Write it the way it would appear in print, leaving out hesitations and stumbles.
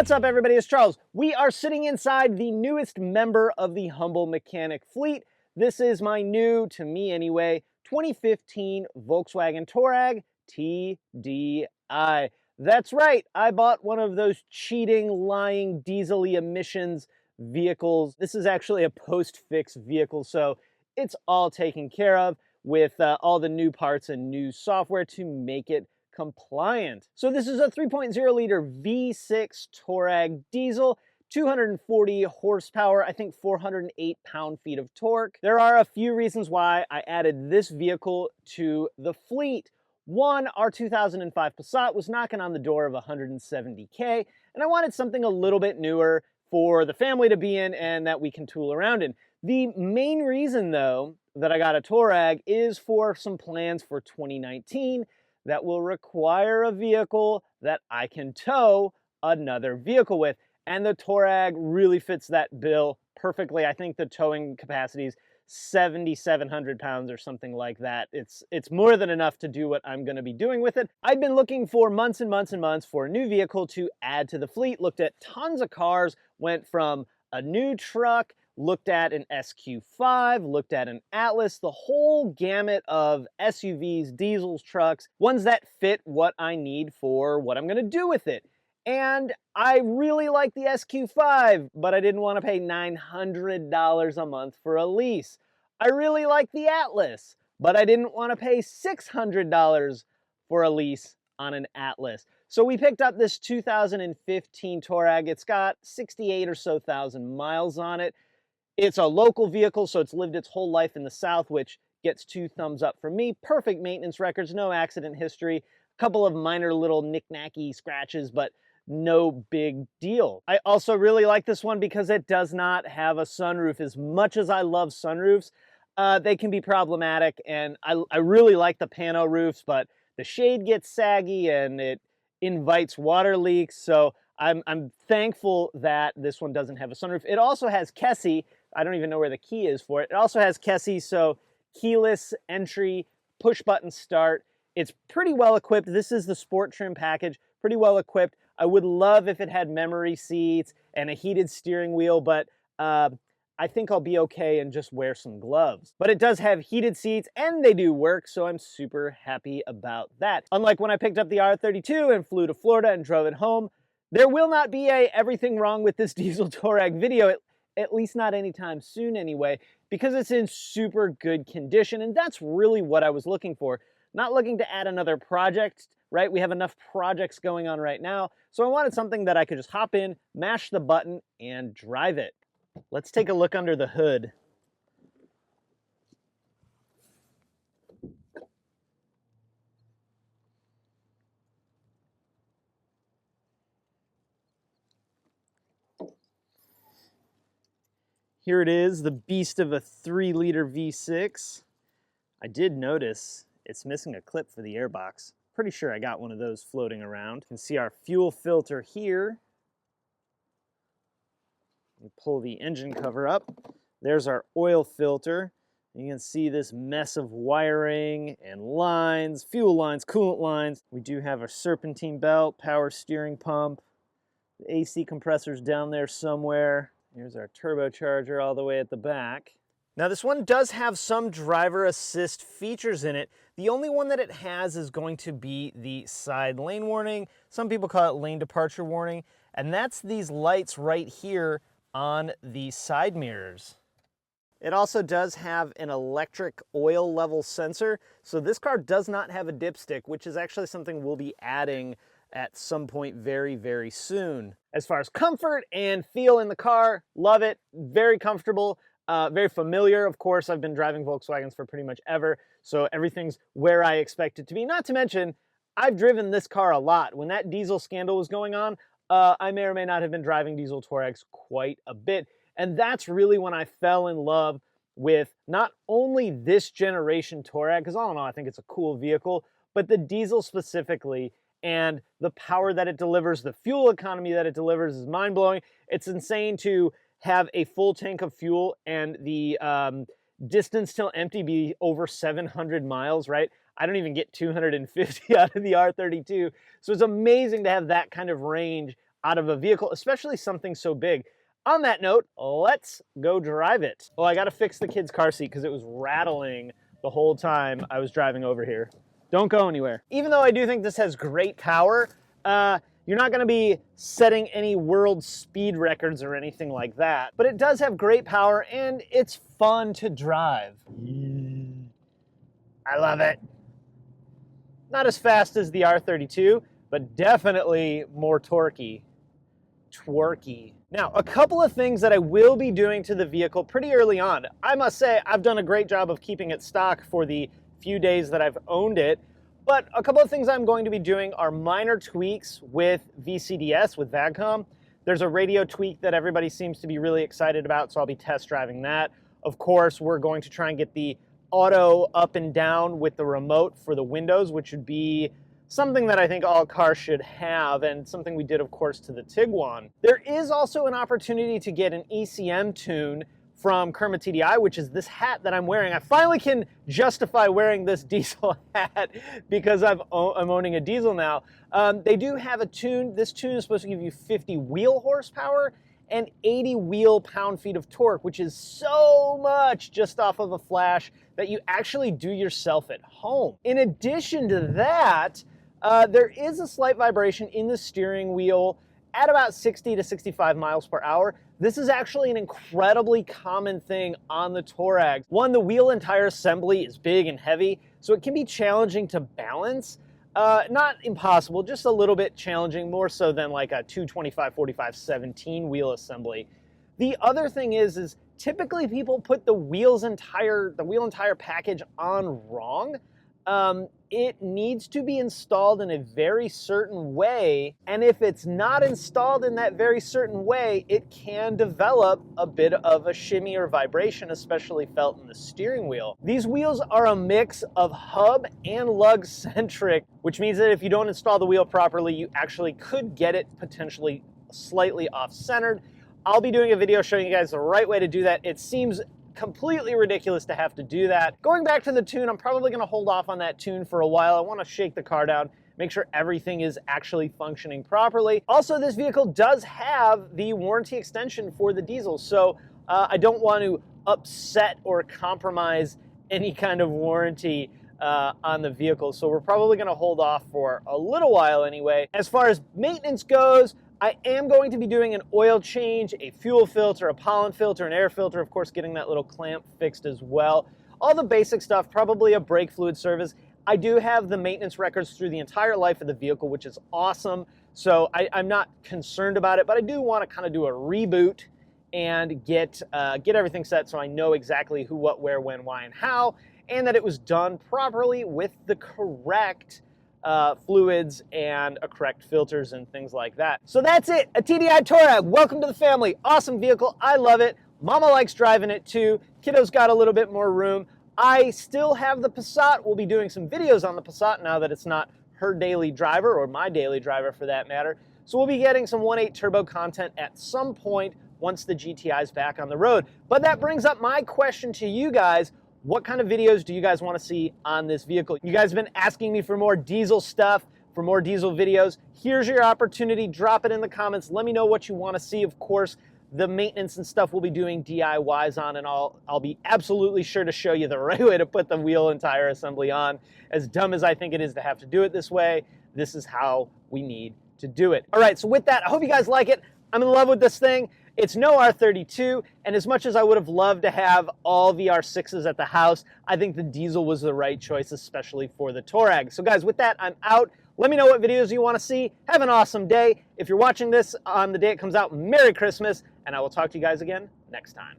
What's up, everybody? It's Charles. We are sitting inside the newest member of the HumbleMechanic fleet. This is my new, to me anyway, 2015 Volkswagen Touareg TDI. That's right, I bought one of those cheating, lying, diesel-y emissions vehicles. This is actually a post-fix vehicle, so it's all taken care of with all the new parts and new software to make it compliant. So this is a 3.0 liter V6 Touareg diesel, 240 horsepower, I think 408 pound-feet of torque. There are a few reasons why I added this vehicle to the fleet. One, our 2005 Passat was knocking on the door of 170K, and I wanted something a little bit newer for the family to be in and that we can tool around in. The main reason, though, that I got a Touareg is for some plans for 2019 that will require a vehicle that I can tow another vehicle with. And the Touareg really fits that bill perfectly. I think the towing capacity is 7,700 pounds or something like that. It's more than enough to do what I'm gonna be doing with it. I've been looking for months and months and months for a new vehicle to add to the fleet, looked at tons of cars, went from a new truck, looked at an SQ5, looked at an Atlas, the whole gamut of SUVs, diesels, trucks, ones that fit what I need for what I'm gonna do with it. And I really like the SQ5, but I didn't want to pay $900 a month for a lease. I really like the Atlas, but I didn't want to pay $600 for a lease on an Atlas. So we picked up this 2015 Touareg. It's got 68 or so thousand miles on it. It's a local vehicle, so it's lived its whole life in the South, which gets 2 thumbs up from me. Perfect maintenance records, no accident history, a couple of minor little knick-knacky scratches, but no big deal. I also really like this one because it does not have a sunroof. As much as I love sunroofs, they can be problematic, and I really like the pano roofs, but the shade gets saggy and it invites water leaks, so I'm thankful that this one doesn't have a sunroof. It also has KESI. I don't even know where the key is for it. It also has KESI, so keyless entry, push button start. It's pretty well equipped. This is the sport trim package, pretty well equipped. I would love if it had memory seats and a heated steering wheel, but I think I'll be okay and just wear some gloves. But it does have heated seats and they do work, so I'm super happy about that. Unlike when I picked up the R32 and flew to Florida and drove it home, there will not be a everything wrong with this diesel Touareg video, at least not anytime soon anyway, because it's in super good condition, and that's really what I was looking for. Not looking to add another project, right? We have enough projects going on right now, so I wanted something that I could just hop in, mash the button, and drive it. Let's take a look under the hood. Here it is, the beast of a 3-liter V6. I did notice it's missing a clip for the airbox. Pretty sure I got one of those floating around. You can see our fuel filter here. We pull the engine cover up. There's our oil filter. You can see this mess of wiring and lines, fuel lines, coolant lines. We do have a serpentine belt, power steering pump. The AC compressor's down there somewhere. Here's our turbocharger all the way at the back. Now this one does have some driver assist features in it. The only one that it has is going to be the side lane warning. Some people call it lane departure warning. And that's these lights right here on the side mirrors. It also does have an electric oil level sensor. So this car does not have a dipstick, which is actually something we'll be adding at some point very, very soon. As far as comfort and feel in the car, love it. Very comfortable, very familiar. Of course, I've been driving Volkswagens for pretty much ever, so everything's where I expect it to be. Not to mention, I've driven this car a lot. When that diesel scandal was going on, I may or may not have been driving diesel Touaregs quite a bit. And that's really when I fell in love with not only this generation Touareg, because all in all, I think it's a cool vehicle, but the diesel specifically, and the power that it delivers, the fuel economy that it delivers is mind-blowing. It's insane to have a full tank of fuel and the distance till empty be over 700 miles, right? I don't even get 250 out of the R32. So it's amazing to have that kind of range out of a vehicle, especially something so big. On that note, let's go drive it. Oh, I gotta fix the kid's car seat because it was rattling the whole time I was driving over here. Don't go anywhere. Even though I do think this has great power, you're not gonna be setting any world speed records or anything like that, but it does have great power and it's fun to drive. I love it. Not as fast as the R32, but definitely more torquey. Twerky. Now, a couple of things that I will be doing to the vehicle pretty early on. I must say, I've done a great job of keeping it stock for the few days that I've owned it, but a couple of things I'm going to be doing are minor tweaks with VCDS, with VAGCOM. There's a radio tweak that everybody seems to be really excited about, so I'll be test driving that. Of course, we're going to try and get the auto up and down with the remote for the windows, which would be something that I think all cars should have, and something we did, of course, to the Tiguan. There is also an opportunity to get an ECM tune from Kermit TDI, which is this hat that I'm wearing. I finally can justify wearing this diesel hat because I'm owning a diesel now. They do have a tune. This tune is supposed to give you 50 wheel horsepower and 80 wheel pound-feet of torque, which is so much just off of a flash that you actually do yourself at home. In addition to that, there is a slight vibration in the steering wheel at about 60 to 65 miles per hour. This is actually an incredibly common thing on the Touareg. One, the wheel and tire assembly is big and heavy, so it can be challenging to balance. Not impossible, just a little bit challenging, more so than like a 225, 45, 17 wheel assembly. The other thing is typically people put the wheel and tire package on wrong. It needs to be installed in a very certain way, and if it's not installed in that very certain way, it can develop a bit of a shimmy or vibration, especially felt in the steering wheel. These wheels are a mix of hub and lug centric, which means that if you don't install the wheel properly, you actually could get it potentially slightly off-centered. I'll be doing a video showing you guys the right way to do that. It seems completely ridiculous to have to do that. Going back to the tune, I'm probably going to hold off on that tune for a while. I want to shake the car down, make sure everything is actually functioning properly. Also, this vehicle does have the warranty extension for the diesel, so I don't want to upset or compromise any kind of warranty on the vehicle, so we're probably going to hold off for a little while anyway. As far as maintenance goes, I am going to be doing an oil change, a fuel filter, a pollen filter, an air filter, of course getting that little clamp fixed as well. All the basic stuff, probably a brake fluid service. I do have the maintenance records through the entire life of the vehicle, which is awesome. So I'm not concerned about it, but I do want to kind of do a reboot and get everything set so I know exactly who, what, where, when, why, and how, and that it was done properly with the correct fluids and correct filters and things like that. So that's it, a TDI Touareg. Welcome to the family. Awesome vehicle. I love it. Mama likes driving it too. Kiddo's got a little bit more room. I still have the Passat. We'll be doing some videos on the Passat now that it's not her daily driver, or my daily driver for that matter. So we'll be getting some 1.8 turbo content at some point once the GTI is back on the road. But that brings up my question to you guys. What kind of videos do you guys want to see on this vehicle? You guys have been asking me for more diesel stuff, for more diesel videos. Here's your opportunity. Drop it in the comments. Let me know what you want to see. Of course, the maintenance and stuff we'll be doing DIYs on, and I'll be absolutely sure to show you the right way to put the wheel and tire assembly on. As dumb as I think it is to have to do it this way, this is how we need to do it. All right, so with that, I hope you guys like it. I'm in love with this thing. It's no R32, and as much as I would have loved to have all the R6s at the house, I think the diesel was the right choice, especially for the Touareg. So guys, with that, I'm out. Let me know what videos you want to see. Have an awesome day. If you're watching this on the day it comes out, Merry Christmas, and I will talk to you guys again next time.